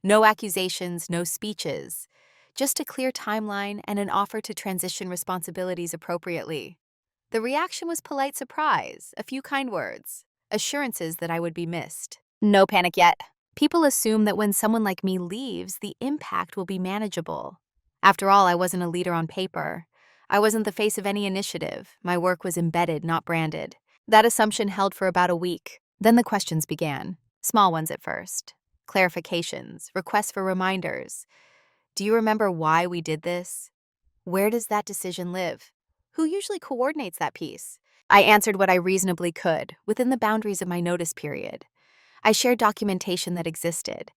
No accusations, no speeches. Just a clear timeline and an offer to transition responsibilities appropriately. The reaction was polite surprise, a few kind words, assurances that I would be missed. No panic yet. People assume that when someone like me leaves, the impact will be manageable. After all, I wasn't a leader on paper. I wasn't the face of any initiative. My work was embedded, not branded. That assumption held for about a week. Then the questions began. Small ones at first. Clarifications, requests for reminders. Do you remember why we did this? Where does that decision live? Who usually coordinates that piece? I answered what I reasonably could, within the boundaries of my notice period. I shared documentation that existed.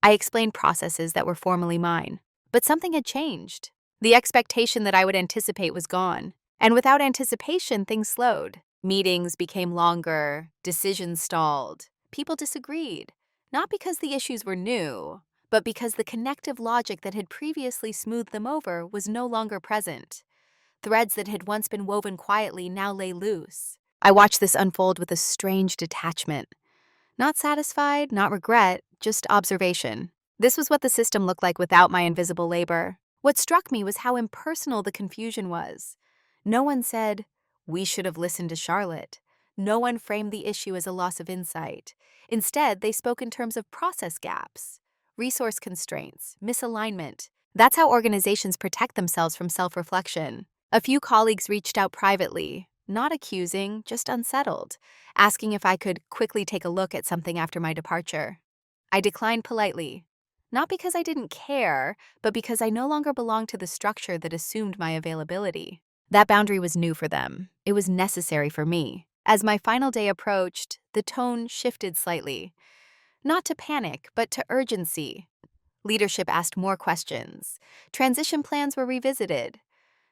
I explained processes that were formally mine. But something had changed. The expectation that I would anticipate was gone. And without anticipation, things slowed. Meetings became longer, decisions stalled. People disagreed. Not because the issues were new, but because the connective logic that had previously smoothed them over was no longer present. Threads that had once been woven quietly now lay loose. I watched this unfold with a strange detachment. Not satisfied, not regret, just observation. This was what the system looked like without my invisible labor. What struck me was how impersonal the confusion was. No one said, "We should have listened to Charlotte." No one framed the issue as a loss of insight. Instead, they spoke in terms of process gaps, resource constraints, misalignment. That's how organizations protect themselves from self-reflection. A few colleagues reached out privately, not accusing, just unsettled, asking if I could quickly take a look at something after my departure. I declined politely, not because I didn't care, but because I no longer belonged to the structure that assumed my availability. That boundary was new for them. It was necessary for me. As my final day approached, the tone shifted slightly. Not to panic, but to urgency. Leadership asked more questions. Transition plans were revisited.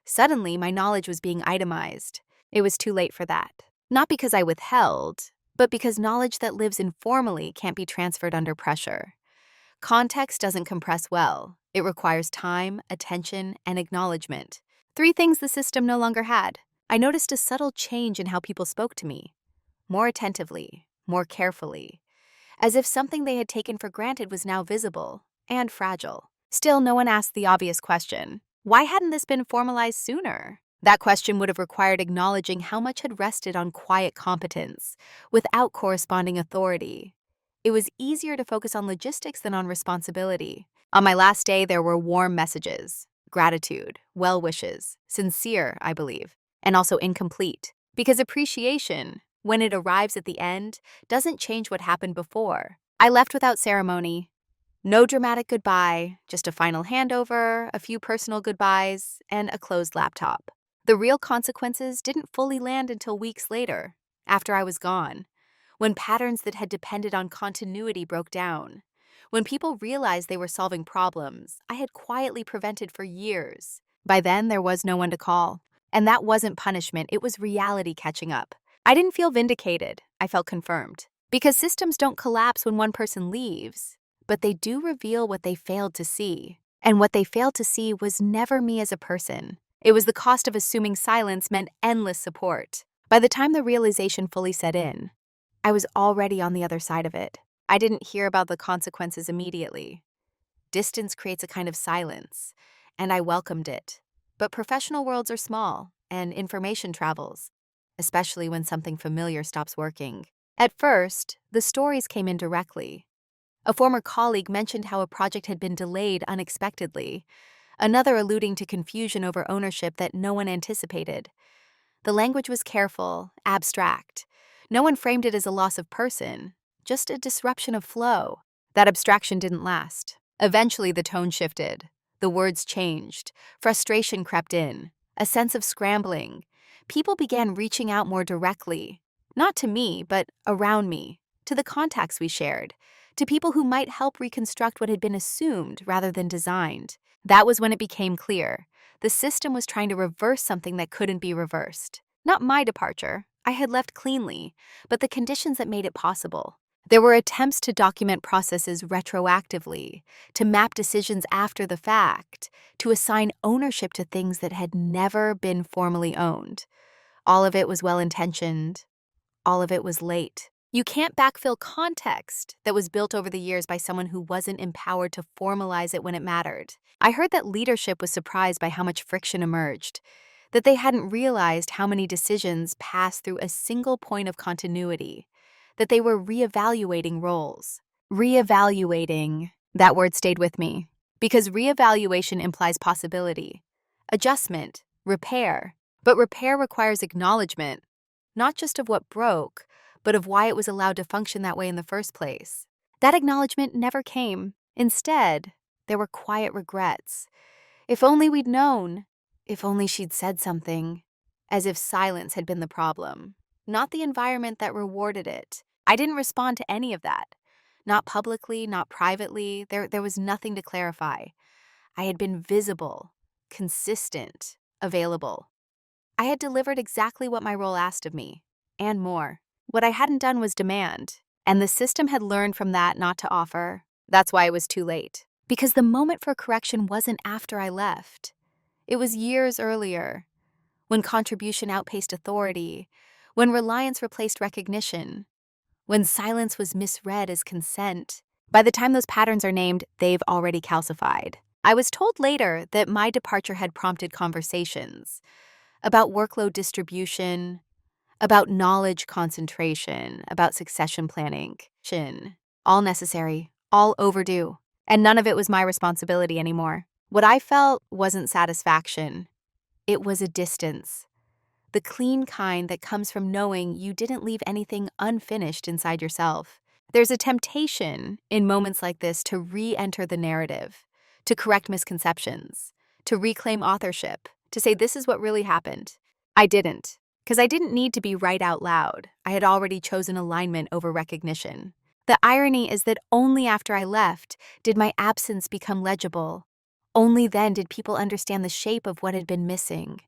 Suddenly, my knowledge was being itemized. It was too late for that. Not because I withheld, but because knowledge that lives informally can't be transferred under pressure. Context doesn't compress well. It requires time, attention, and acknowledgement. 3 things the system no longer had. I noticed a subtle change in how people spoke to me. More attentively, more carefully. As if something they had taken for granted was now visible and fragile. Still, no one asked the obvious question. Why hadn't this been formalized sooner? That question would have required acknowledging how much had rested on quiet competence, without corresponding authority. It was easier to focus on logistics than on responsibility. On my last day, there were warm messages, gratitude, well wishes, sincere, I believe, and also incomplete. Because appreciation, when it arrives at the end, doesn't change what happened before. I left without ceremony. No dramatic goodbye, just a final handover, a few personal goodbyes, and a closed laptop. The real consequences didn't fully land until weeks later, after I was gone, when patterns that had depended on continuity broke down, when people realized they were solving problems I had quietly prevented for years. By then, there was no one to call. And that wasn't punishment, it was reality catching up. I didn't feel vindicated, I felt confirmed. Because systems don't collapse when one person leaves, but they do reveal what they failed to see. And what they failed to see was never me as a person. It was the cost of assuming silence meant endless support. By the time the realization fully set in, I was already on the other side of it. I didn't hear about the consequences immediately. Distance creates a kind of silence, and I welcomed it. But professional worlds are small, and information travels, especially when something familiar stops working. At first, the stories came in directly. A former colleague mentioned how a project had been delayed unexpectedly, another alluding to confusion over ownership that no one anticipated. The language was careful, abstract. No one framed it as a loss of person, just a disruption of flow. That abstraction didn't last. Eventually, the tone shifted. The words changed. Frustration crept in. A sense of scrambling. People began reaching out more directly. Not to me, but around me. To the contacts we shared. To people who might help reconstruct what had been assumed rather than designed. That was when it became clear. The system was trying to reverse something that couldn't be reversed. Not my departure. I had left cleanly, but the conditions that made it possible. There were attempts to document processes retroactively, to map decisions after the fact, to assign ownership to things that had never been formally owned. All of it was well-intentioned. All of it was late. You can't backfill context that was built over the years by someone who wasn't empowered to formalize it when it mattered. I heard that leadership was surprised by how much friction emerged. that they hadn't realized how many decisions pass through a single point of continuity, that they were reevaluating roles. Reevaluating, that word stayed with me, because reevaluation implies possibility, adjustment, repair. But repair requires acknowledgement, not just of what broke, but of why it was allowed to function that way in the first place. That acknowledgement never came. Instead, there were quiet regrets. If only we'd known. If only she'd said something. As if silence had been the problem, not the environment that rewarded it. I didn't respond to any of that. Not publicly, not privately. There was nothing to clarify. I had been visible, consistent, available. I had delivered exactly what my role asked of me, and more. What I hadn't done was demand, and the system had learned from that not to offer. That's why it was too late. Because the moment for correction wasn't after I left. It was years earlier, when contribution outpaced authority, when reliance replaced recognition, when silence was misread as consent. By the time those patterns are named, they've already calcified. I was told later that my departure had prompted conversations about workload distribution, about knowledge concentration, about succession planning. All necessary, all overdue, and none of it was my responsibility anymore. What I felt wasn't satisfaction. It was a distance. The clean kind that comes from knowing you didn't leave anything unfinished inside yourself. There's a temptation in moments like this to re-enter the narrative, to correct misconceptions, to reclaim authorship, to say this is what really happened. I didn't, because I didn't need to be right out loud. I had already chosen alignment over recognition. The irony is that only after I left did my absence become legible. Only then did people understand the shape of what had been missing.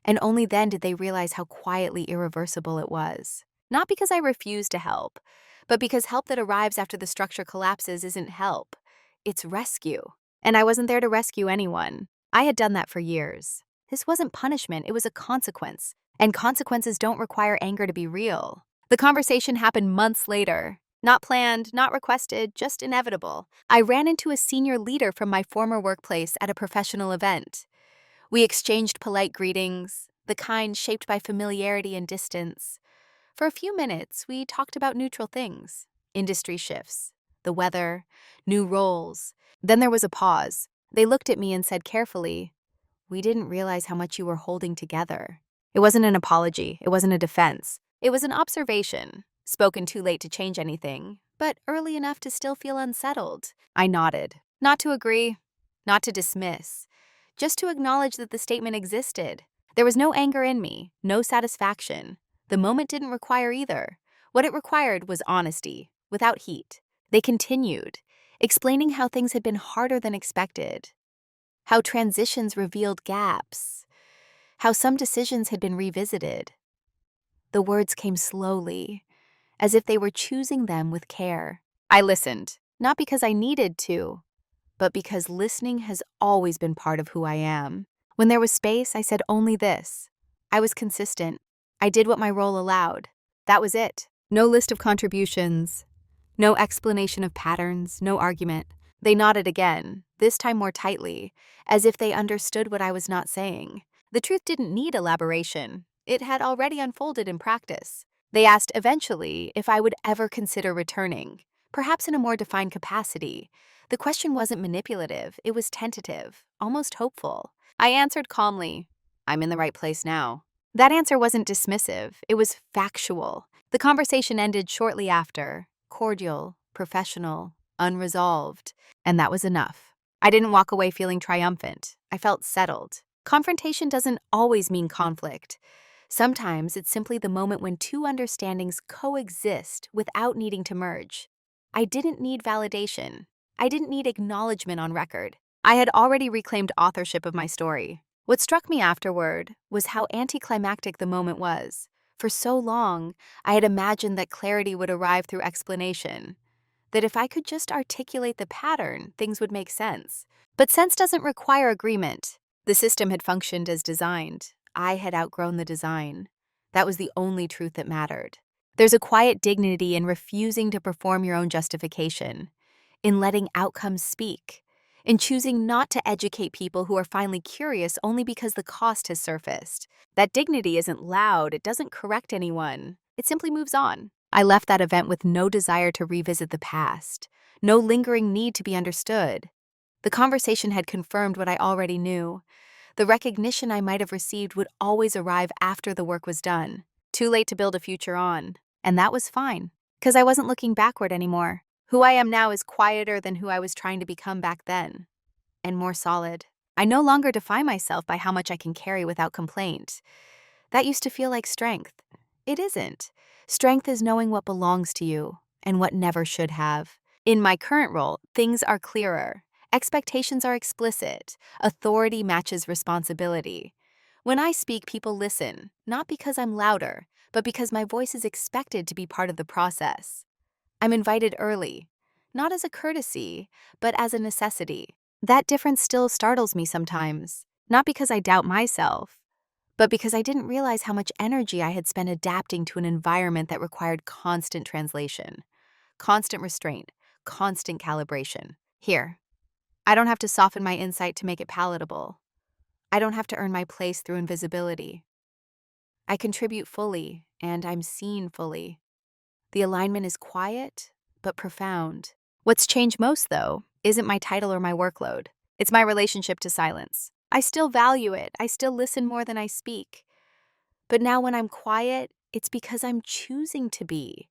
And only then did they realize how quietly irreversible it was. Not because I refused to help, but because help that arrives after the structure collapses isn't help. It's rescue. And I wasn't there to rescue anyone. I had done that for years. This wasn't punishment, it was a consequence. And consequences don't require anger to be real. The conversation happened months later. Not planned, not requested, just inevitable. I ran into a senior leader from my former workplace at a professional event. We exchanged polite greetings, the kind shaped by familiarity and distance. For a few minutes, we talked about neutral things, industry shifts, the weather, new roles. Then there was a pause. They looked at me and said carefully, "We didn't realize how much you were holding together." It wasn't an apology. It wasn't a defense. It was an observation, spoken too late to change anything, but early enough to still feel unsettled. I nodded, not to agree, not to dismiss, just to acknowledge that the statement existed. There was no anger in me, no satisfaction. The moment didn't require either. What it required was honesty, without heat. They continued, explaining how things had been harder than expected, how transitions revealed gaps, how some decisions had been revisited. The words came slowly, as if they were choosing them with care. I listened, not because I needed to, but because listening has always been part of who I am. When there was space, I said only this. I was consistent. I did what my role allowed. That was it. No list of contributions, no explanation of patterns, no argument. They nodded again, this time more tightly, as if they understood what I was not saying. The truth didn't need elaboration. It had already unfolded in practice. They asked eventually if I would ever consider returning, perhaps in a more defined capacity. The question wasn't manipulative, it was tentative, almost hopeful. I answered calmly, "I'm in the right place now." That answer wasn't dismissive, it was factual. The conversation ended shortly after, cordial, professional, unresolved, and that was enough. I didn't walk away feeling triumphant. I felt settled. Confrontation doesn't always mean conflict. Sometimes it's simply the moment when two understandings coexist without needing to merge. I didn't need validation. I didn't need acknowledgement on record. I had already reclaimed authorship of my story. What struck me afterward was how anticlimactic the moment was. For so long, I had imagined that clarity would arrive through explanation, that if I could just articulate the pattern, things would make sense. But sense doesn't require agreement. The system had functioned as designed. I had outgrown the design. That was the only truth that mattered. There's a quiet dignity in refusing to perform your own justification, in letting outcomes speak, in choosing not to educate people who are finally curious only because the cost has surfaced. That dignity isn't loud, it doesn't correct anyone, it simply moves on. I left that event with no desire to revisit the past, no lingering need to be understood. The conversation had confirmed what I already knew. The recognition I might have received would always arrive after the work was done. Too late to build a future on. And that was fine, because I wasn't looking backward anymore. Who I am now is quieter than who I was trying to become back then, and more solid. I no longer define myself by how much I can carry without complaint. That used to feel like strength. It isn't. Strength is knowing what belongs to you and what never should have. In my current role, things are clearer. Expectations are explicit. Authority matches responsibility. When I speak, people listen, not because I'm louder, but because my voice is expected to be part of the process. I'm invited early, not as a courtesy, but as a necessity. That difference still startles me sometimes, not because I doubt myself, but because I didn't realize how much energy I had spent adapting to an environment that required constant translation, constant restraint, constant calibration. Here, I don't have to soften my insight to make it palatable. I don't have to earn my place through invisibility. I contribute fully, and I'm seen fully. The alignment is quiet, but profound. What's changed most, though, isn't my title or my workload. It's my relationship to silence. I still value it. I still listen more than I speak. But now when I'm quiet, it's because I'm choosing to be,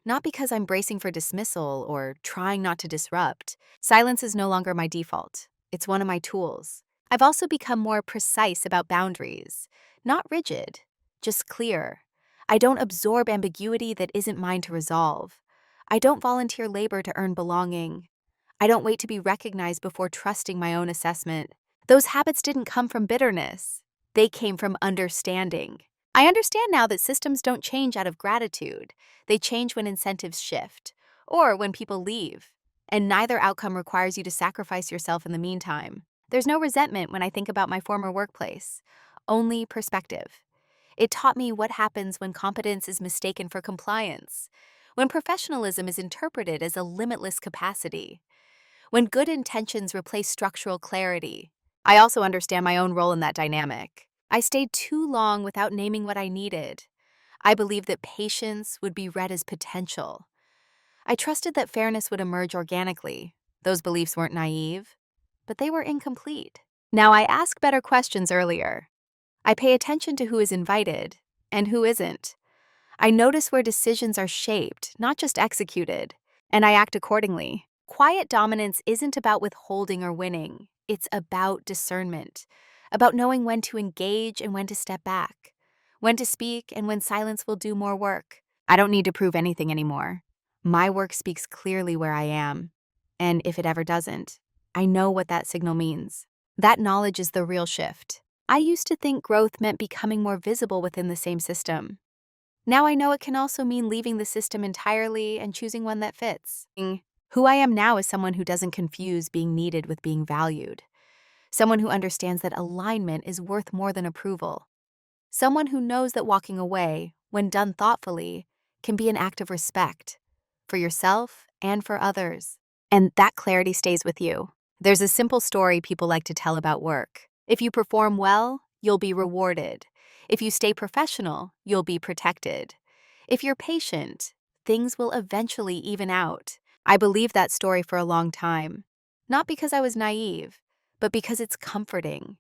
not because I'm bracing for dismissal or trying not to disrupt. Silence is no longer my default. It's one of my tools. I've also become more precise about boundaries. Not rigid, just clear. I don't absorb ambiguity that isn't mine to resolve. I don't volunteer labor to earn belonging. I don't wait to be recognized before trusting my own assessment. Those habits didn't come from bitterness. They came from understanding. I understand now that systems don't change out of gratitude. They change when incentives shift, or when people leave. And neither outcome requires you to sacrifice yourself in the meantime. There's no resentment when I think about my former workplace, only perspective. It taught me what happens when competence is mistaken for compliance, when professionalism is interpreted as a limitless capacity, when good intentions replace structural clarity. I also understand my own role in that dynamic. I stayed too long without naming what I needed. I believed that patience would be read as potential. I trusted that fairness would emerge organically. Those beliefs weren't naive, but they were incomplete. Now I ask better questions earlier. I pay attention to who is invited and who isn't. I notice where decisions are shaped, not just executed, and I act accordingly. Quiet dominance isn't about withholding or winning. It's about discernment, about knowing when to engage and when to step back, when to speak and when silence will do more work. I don't need to prove anything anymore. My work speaks clearly where I am, and if it ever doesn't, I know what that signal means. That knowledge is the real shift. I used to think growth meant becoming more visible within the same system. Now I know it can also mean leaving the system entirely and choosing one that fits. Who I am now is someone who doesn't confuse being needed with being valued. Someone who understands that alignment is worth more than approval. Someone who knows that walking away, when done thoughtfully, can be an act of respect for yourself and for others. And that clarity stays with you. There's a simple story people like to tell about work. If you perform well, you'll be rewarded. If you stay professional, you'll be protected. If you're patient, things will eventually even out. I believed that story for a long time, not because I was naive, but because it's comforting.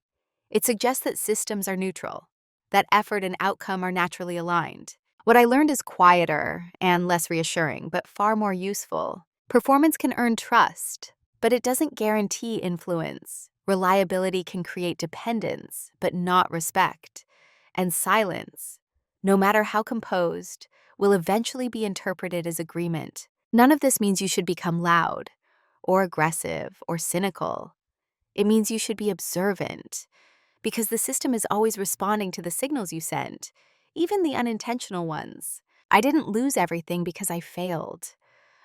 It suggests that systems are neutral, that effort and outcome are naturally aligned. What I learned is quieter and less reassuring, but far more useful. Performance can earn trust, but it doesn't guarantee influence. Reliability can create dependence, but not respect. And silence, no matter how composed, will eventually be interpreted as agreement. None of this means you should become loud, or aggressive, or cynical. It means you should be observant, because the system is always responding to the signals you send, even the unintentional ones. I didn't lose everything because I failed.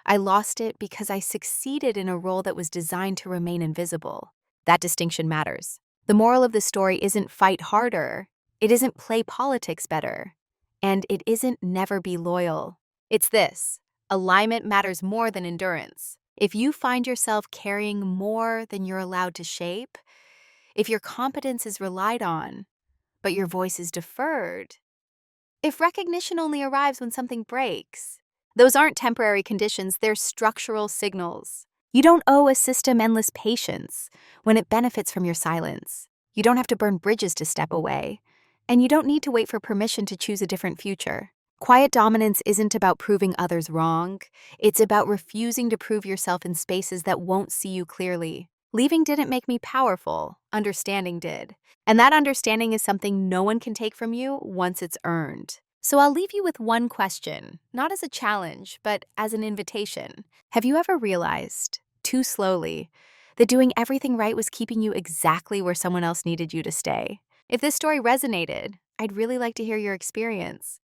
I lost it because I succeeded in a role that was designed to remain invisible. That distinction matters. The moral of the story isn't fight harder, it isn't play politics better, and it isn't never be loyal. It's this: alignment matters more than endurance. If you find yourself carrying more than you're allowed to shape, if your competence is relied on, but your voice is deferred, if recognition only arrives when something breaks, those aren't temporary conditions, they're structural signals. You don't owe a system endless patience when it benefits from your silence. You don't have to burn bridges to step away, and you don't need to wait for permission to choose a different future. Quiet dominance isn't about proving others wrong. It's about refusing to prove yourself in spaces that won't see you clearly. Leaving didn't make me powerful, understanding did. And that understanding is something no one can take from you once it's earned. So I'll leave you with one question, not as a challenge, but as an invitation. Have you ever realized, too slowly, that doing everything right was keeping you exactly where someone else needed you to stay? If this story resonated, I'd really like to hear your experience.